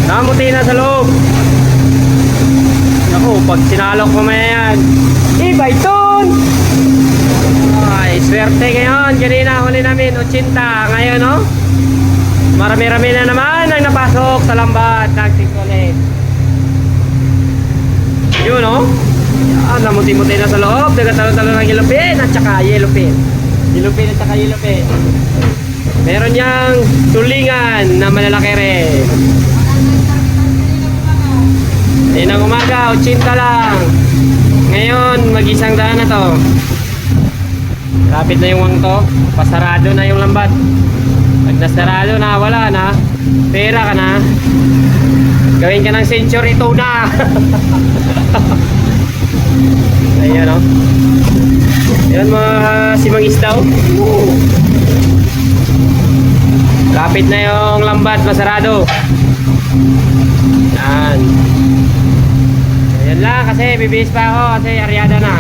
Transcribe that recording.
Namuti na sa loob. Naku, pag sinalok ko maya yan. Bayton! Ay, swerte ngayon. Kanina huli namin, 80. Ngayon, no? Marami-rami na naman ang napasok sa lambat. Nagsikulit. Yun, no? Yan, namuti-muti na sa loob. Dagatalo-talo ng yellowfin at saka yellowfin. Yellowfin at saka yellowfin. Meron niyang tulingan na malalaki rin. Ayun ang umaga, 80 lang. Ngayon, mag-100 na to. Lapit na yung wangto. Pasarado na yung lambat. Pag nasarado na, wala na. Pera ka na. Gawin ka ng century tuna. Ayan, no? Ayan mga simangis daw. Lapit na yung lambat, masarado. Yan. Ayan lang kasi bibihis pa ako kasi aryada na.